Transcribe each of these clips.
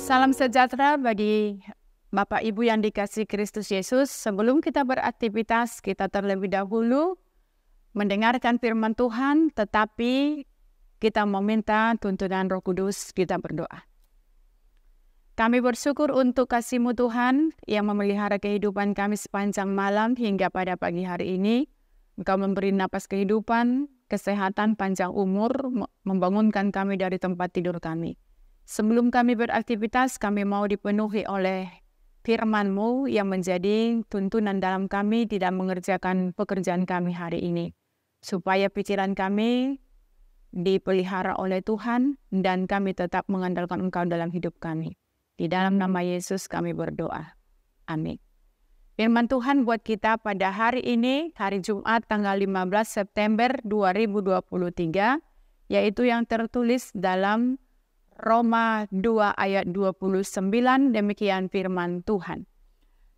Salam sejahtera bagi Bapak Ibu yang dikasihi Kristus Yesus. Sebelum kita beraktivitas, kita terlebih dahulu mendengarkan firman Tuhan, tetapi kita meminta tuntunan Roh Kudus, kita berdoa. Kami bersyukur untuk kasih-Mu Tuhan yang memelihara kehidupan kami sepanjang malam hingga pada pagi hari ini. Engkau memberi napas kehidupan, kesehatan, panjang umur, membangunkan kami dari tempat tidur kami. Sebelum kami beraktivitas, kami mau dipenuhi oleh firman-Mu yang menjadi tuntunan dalam kami tidak mengerjakan pekerjaan kami hari ini. Supaya pikiran kami dipelihara oleh Tuhan dan kami tetap mengandalkan Engkau dalam hidup kami. Di dalam nama Yesus kami berdoa. Amin. Firman Tuhan buat kita pada hari ini, hari Jumat tanggal 15 September 2023, yaitu yang tertulis dalam Roma 2 ayat 29, demikian firman Tuhan.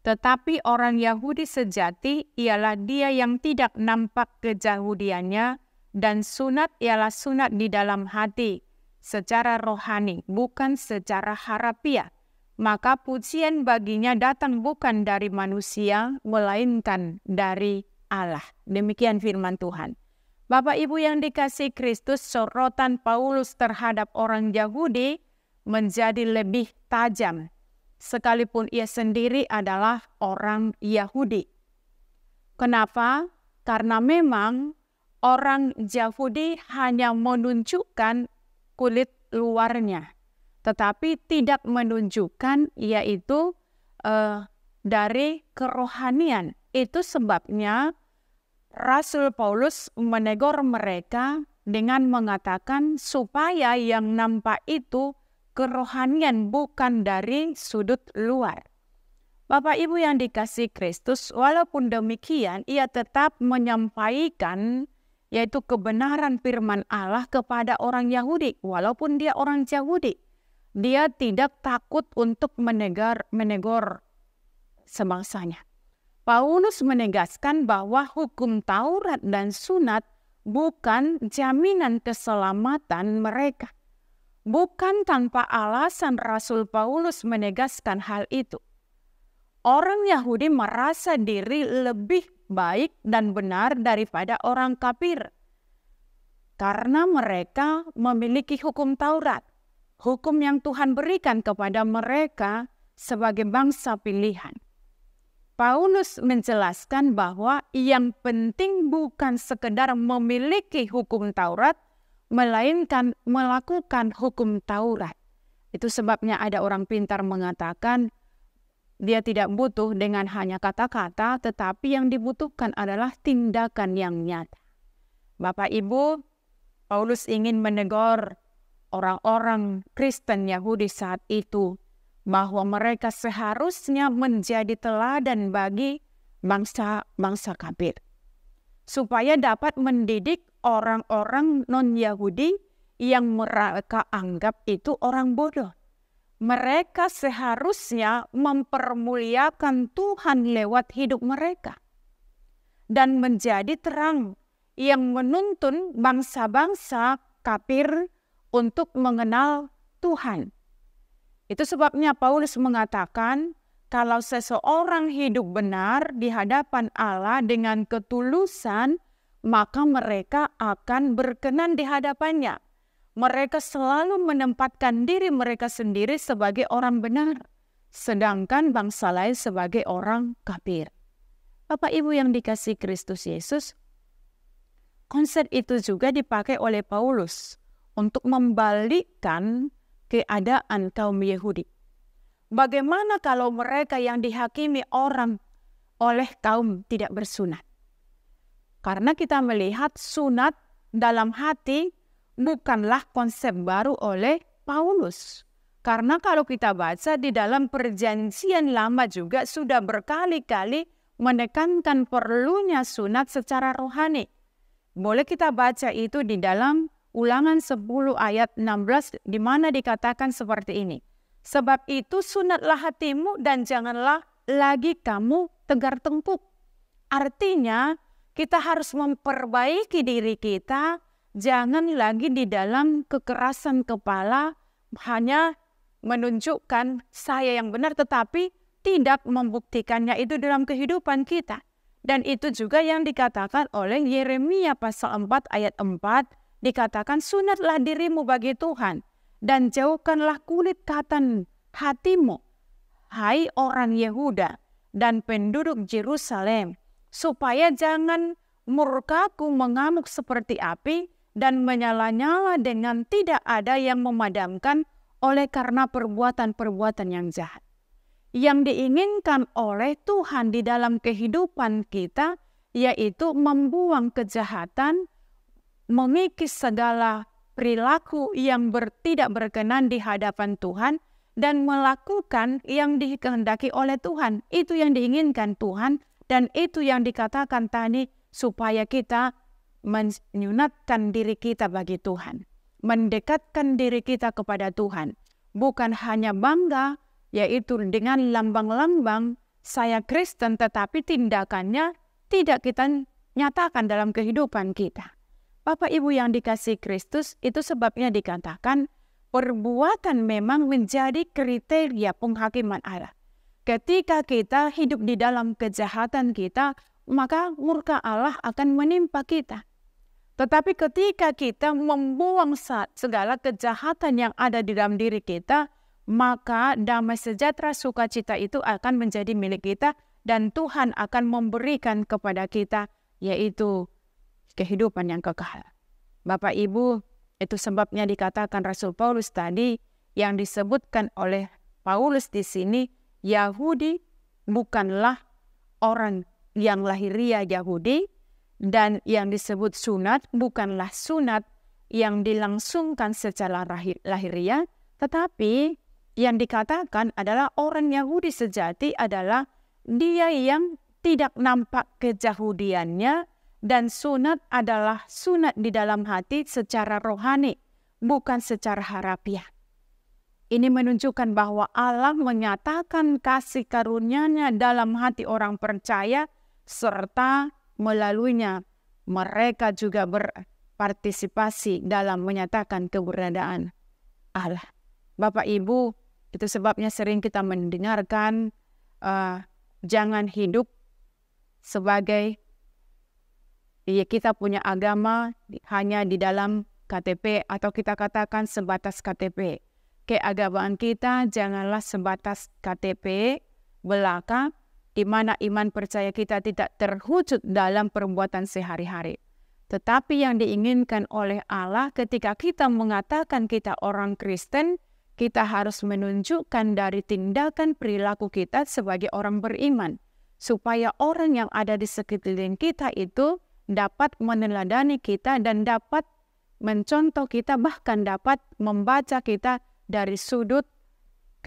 Tetapi orang Yahudi sejati ialah dia yang tidak nampak keyahudiannya, dan sunat ialah sunat di dalam hati, secara rohani, bukan secara harafiah. Maka pujian baginya datang bukan dari manusia, melainkan dari Allah. Demikian firman Tuhan. Bapak Ibu yang dikasihi Kristus, sorotan Paulus terhadap orang Yahudi menjadi lebih tajam, sekalipun ia sendiri adalah orang Yahudi. Kenapa? Karena memang orang Yahudi hanya menunjukkan kulit luarnya, tetapi tidak menunjukkan yaitu dari kerohanian. Itu sebabnya Rasul Paulus menegur mereka dengan mengatakan supaya yang nampak itu kerohanian bukan dari sudut luar. Bapak Ibu yang dikasihi Kristus, walaupun demikian ia tetap menyampaikan yaitu kebenaran firman Allah kepada orang Yahudi. Walaupun dia orang Yahudi, dia tidak takut untuk menegur sebangsanya. Paulus menegaskan bahwa hukum Taurat dan sunat bukan jaminan keselamatan mereka. Bukan tanpa alasan Rasul Paulus menegaskan hal itu. Orang Yahudi merasa diri lebih baik dan benar daripada orang kafir, karena mereka memiliki hukum Taurat, hukum yang Tuhan berikan kepada mereka sebagai bangsa pilihan. Paulus menjelaskan bahwa yang penting bukan sekedar memiliki hukum Taurat, melainkan melakukan hukum Taurat. Itu sebabnya ada orang pintar mengatakan dia tidak butuh dengan hanya kata-kata, tetapi yang dibutuhkan adalah tindakan yang nyata. Bapak Ibu, Paulus ingin menegur orang-orang Kristen Yahudi saat itu, bahwa mereka seharusnya menjadi teladan bagi bangsa kafir, supaya dapat mendidik orang-orang non-Yahudi yang mereka anggap itu orang bodoh. Mereka seharusnya mempermuliakan Tuhan lewat hidup mereka dan menjadi terang yang menuntun bangsa-bangsa kafir untuk mengenal Tuhan. Itu sebabnya Paulus mengatakan kalau seseorang hidup benar di hadapan Allah dengan ketulusan, maka mereka akan berkenan di hadapannya. Mereka selalu menempatkan diri mereka sendiri sebagai orang benar, sedangkan bangsa lain sebagai orang kafir. Bapak Ibu yang dikasihi Kristus Yesus, konsep itu juga dipakai oleh Paulus untuk membalikkan keadaan kaum Yahudi. Bagaimana kalau mereka yang dihakimi orang oleh kaum tidak bersunat? Karena kita melihat sunat dalam hati bukanlah konsep baru oleh Paulus. Karena kalau kita baca di dalam perjanjian lama juga sudah berkali-kali menekankan perlunya sunat secara rohani. Boleh kita baca itu di dalam Ulangan 10 ayat 16 di mana dikatakan seperti ini. Sebab itu sunatlah hatimu dan janganlah lagi kamu tegar tengkuk. Artinya kita harus memperbaiki diri kita, jangan lagi di dalam kekerasan kepala hanya menunjukkan saya yang benar, tetapi tidak membuktikannya itu dalam kehidupan kita. Dan itu juga yang dikatakan oleh Yeremia pasal 4 ayat 4, dikatakan sunatlah dirimu bagi Tuhan dan jauhkanlah kulit katan hatimu, hai orang Yehuda dan penduduk Yerusalem, supaya jangan murkaku mengamuk seperti api dan menyala-nyala dengan tidak ada yang memadamkan oleh karena perbuatan-perbuatan yang jahat. Yang diinginkan oleh Tuhan di dalam kehidupan kita yaitu membuang kejahatan, mengikis segala perilaku yang tidak berkenan di hadapan Tuhan, dan melakukan yang dikehendaki oleh Tuhan. Itu yang diinginkan Tuhan, dan itu yang dikatakan tadi, supaya kita menyunatkan diri kita bagi Tuhan, mendekatkan diri kita kepada Tuhan. Bukan hanya bangga, yaitu dengan lambang-lambang saya Kristen, tetapi tindakannya tidak kita nyatakan dalam kehidupan kita. Bapak Ibu yang dikasihi Kristus, itu sebabnya dikatakan perbuatan memang menjadi kriteria penghakiman Allah. Ketika kita hidup di dalam kejahatan kita, maka murka Allah akan menimpa kita. Tetapi ketika kita membuang segala kejahatan yang ada di dalam diri kita, maka damai sejahtera sukacita itu akan menjadi milik kita, dan Tuhan akan memberikan kepada kita, yaitu kehidupan yang kekal. Bapak Ibu, itu sebabnya dikatakan Rasul Paulus tadi, yang disebutkan oleh Paulus di sini, Yahudi bukanlah orang yang lahiriah Yahudi, dan yang disebut sunat bukanlah sunat yang dilangsungkan secara lahiriah, tetapi yang dikatakan adalah orang Yahudi sejati adalah dia yang tidak nampak keyahudiannya, dan sunat adalah sunat di dalam hati secara rohani, bukan secara harafiah. Ini menunjukkan bahwa Allah menyatakan kasih karunia-Nya dalam hati orang percaya, serta melaluinya mereka juga berpartisipasi dalam menyatakan keberadaan Allah. Bapak Ibu, itu sebabnya sering kita mendengarkan jangan hidup sebagai kita punya agama hanya di dalam KTP, atau kita katakan sebatas KTP. Keagamaan kita janganlah sebatas KTP belaka, di mana iman percaya kita tidak terwujud dalam perbuatan sehari-hari. Tetapi yang diinginkan oleh Allah ketika kita mengatakan kita orang Kristen, kita harus menunjukkan dari tindakan perilaku kita sebagai orang beriman, supaya orang yang ada di sekeliling kita itu dapat meneladani kita dan dapat mencontoh kita, bahkan dapat membaca kita dari sudut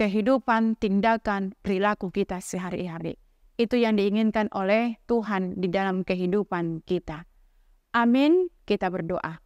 kehidupan, tindakan, perilaku kita sehari-hari. Itu yang diinginkan oleh Tuhan di dalam kehidupan kita. Amin. Kita berdoa.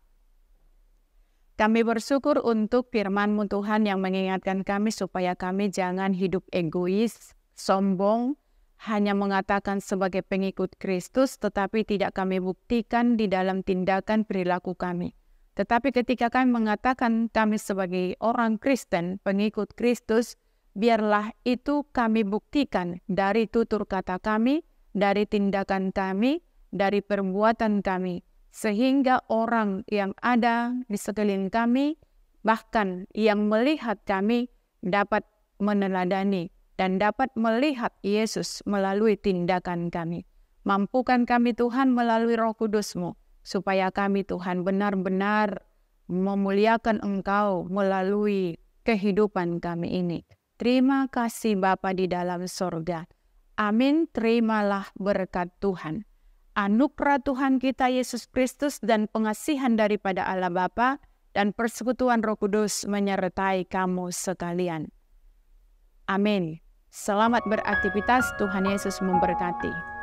Kami bersyukur untuk firman-Mu Tuhan yang mengingatkan kami supaya kami jangan hidup egois, sombong, hanya mengatakan sebagai pengikut Kristus, tetapi tidak kami buktikan di dalam tindakan perilaku kami. Tetapi ketika kami mengatakan kami sebagai orang Kristen, pengikut Kristus, biarlah itu kami buktikan dari tutur kata kami, dari tindakan kami, dari perbuatan kami, sehingga orang yang ada di sekeliling kami, bahkan yang melihat kami, dapat meneladani dan dapat melihat Yesus melalui tindakan kami. Mampukan kami Tuhan melalui Roh Kudus-Mu, supaya kami Tuhan benar-benar memuliakan Engkau melalui kehidupan kami ini. Terima kasih Bapa di dalam sorga. Amin. Terimalah berkat Tuhan. Anugerah Tuhan kita Yesus Kristus dan pengasihan daripada Allah Bapa dan persekutuan Roh Kudus menyertai kamu sekalian. Amin. Selamat beraktivitas, Tuhan Yesus memberkati.